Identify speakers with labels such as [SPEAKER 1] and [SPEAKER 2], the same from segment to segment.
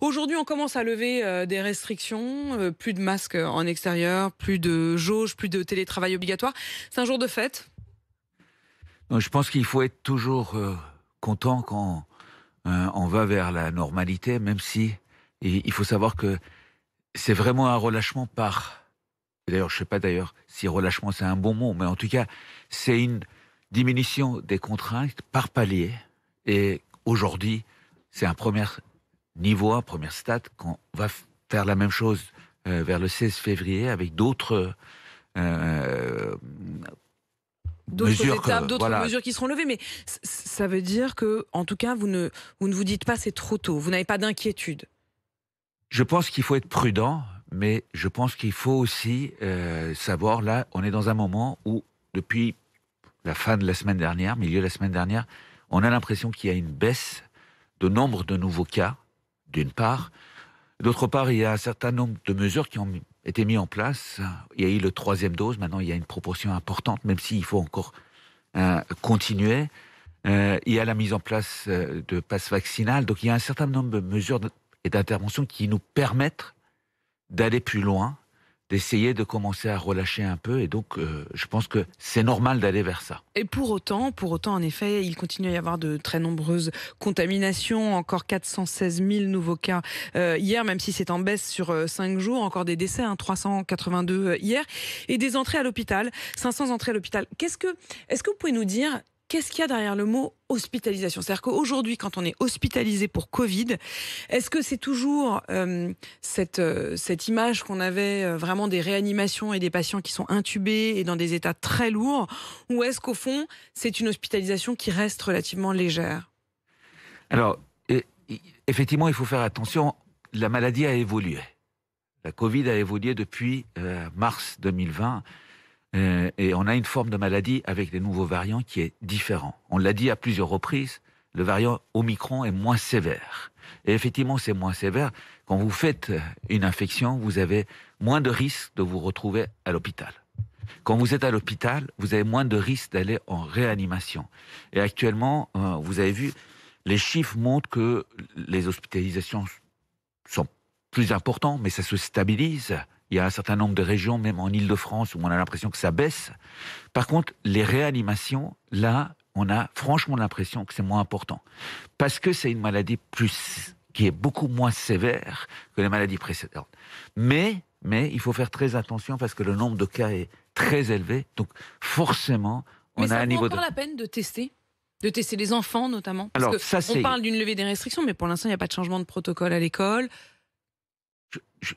[SPEAKER 1] Aujourd'hui, on commence à lever des restrictions, plus de masques en extérieur, plus de jauges, plus de télétravail obligatoire. C'est un jour de fête?
[SPEAKER 2] Non, je pense qu'il faut être toujours content quand on va vers la normalité, même si il faut savoir que c'est vraiment un relâchement par... D'ailleurs, je ne sais pas d'ailleurs si relâchement c'est un bon mot, mais en tout cas, c'est une diminution des contraintes par palier. Et aujourd'hui, c'est un premier niveau, un premier stade, qu'on va faire la même chose vers le 16 février avec d'autres euh,
[SPEAKER 1] D'autres
[SPEAKER 2] mesures
[SPEAKER 1] étapes,
[SPEAKER 2] que...
[SPEAKER 1] d'autres
[SPEAKER 2] Voilà.
[SPEAKER 1] mesures qui seront levées, mais ça veut dire que, en tout cas, vous ne vous dites pas c'est trop tôt, vous n'avez pas d'inquiétude.
[SPEAKER 2] Je pense qu'il faut être prudent, mais je pense qu'il faut aussi savoir, là, on est dans un moment où, depuis la fin de la semaine dernière, milieu de la semaine dernière, on a l'impression qu'il y a une baisse de nombre de nouveaux cas, d'une part. D'autre part, il y a un certain nombre de mesures qui ont été mises en place. Il y a eu le 3e dose, maintenant il y a une proportion importante, même s'il faut encore continuer. Il y a la mise en place de passes vaccinales. Donc il y a un certain nombre de mesures et d'interventions qui nous permettent d'aller plus loin, d'essayer de commencer à relâcher un peu. Et donc, je pense que c'est normal d'aller vers ça.
[SPEAKER 1] Et pour autant, en effet, il continue à y avoir de très nombreuses contaminations, encore 416 000 nouveaux cas hier, même si c'est en baisse sur 5 jours, encore des décès, 382 hier, et des entrées à l'hôpital, 500 entrées à l'hôpital. Est-ce que vous pouvez nous dire qu'est-ce qu'il y a derrière le mot hospitalisation? C'est-à-dire qu'aujourd'hui, quand on est hospitalisé pour Covid, est-ce que c'est toujours cette image qu'on avait vraiment des réanimations et des patients qui sont intubés et dans des états très lourds, ou est-ce qu'au fond, c'est une hospitalisation qui reste relativement légère?
[SPEAKER 2] Alors, effectivement, il faut faire attention. La maladie a évolué. La Covid a évolué depuis mars 2020. Et on a une forme de maladie avec des nouveaux variants qui est différent. On l'a dit à plusieurs reprises, le variant Omicron est moins sévère. Et effectivement, c'est moins sévère. Quand vous faites une infection, vous avez moins de risques de vous retrouver à l'hôpital. Quand vous êtes à l'hôpital, vous avez moins de risques d'aller en réanimation. Et actuellement, vous avez vu, les chiffres montrent que les hospitalisations sont plus importantes, mais ça se stabilise. Il y a un certain nombre de régions, même en Île-de-France, où on a l'impression que ça baisse. Par contre, les réanimations, là, on a franchement l'impression que c'est moins important. Parce que c'est une maladie qui est beaucoup moins sévère que les maladies précédentes. Mais il faut faire très attention parce que le nombre de cas est très élevé. Donc, forcément,
[SPEAKER 1] Mais
[SPEAKER 2] on a
[SPEAKER 1] ça
[SPEAKER 2] un
[SPEAKER 1] vaut
[SPEAKER 2] niveau de...
[SPEAKER 1] encore la peine de tester? De tester les enfants, notamment? Parce
[SPEAKER 2] Alors, ça,
[SPEAKER 1] qu'on
[SPEAKER 2] c'est...
[SPEAKER 1] parle d'une levée des restrictions, mais pour l'instant, il n'y a pas de changement de protocole à l'école.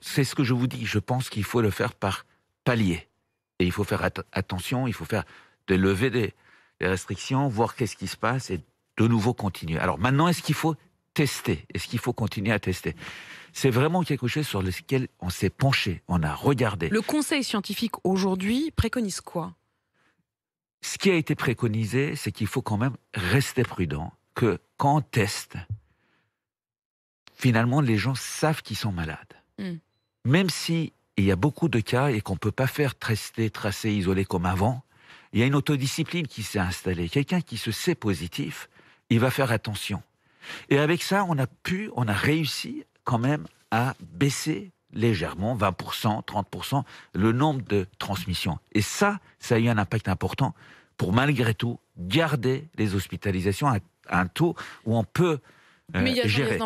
[SPEAKER 2] C'est ce que je vous dis. Je pense qu'il faut le faire par palier. Et il faut faire attention, il faut faire de lever des restrictions, voir qu'est-ce qui se passe et de nouveau continuer. Alors maintenant, est-ce qu'il faut tester? Est-ce qu'il faut continuer à tester? C'est vraiment quelque chose sur lequel on s'est penché, on a regardé.
[SPEAKER 1] Le conseil scientifique aujourd'hui préconise quoi?
[SPEAKER 2] Ce qui a été préconisé, c'est qu'il faut quand même rester prudent, que quand on teste, finalement, les gens savent qu'ils sont malades. Même si il y a beaucoup de cas et qu'on ne peut pas faire tester, tracer, isoler comme avant, il y a une autodiscipline qui s'est installée. Quelqu'un qui se sait positif, il va faire attention. Et avec ça, on a réussi quand même à baisser légèrement, 20%, 30%, le nombre de transmissions. Et ça a eu un impact important pour malgré tout garder les hospitalisations à un taux où on peut
[SPEAKER 1] Mais il y a
[SPEAKER 2] gérer.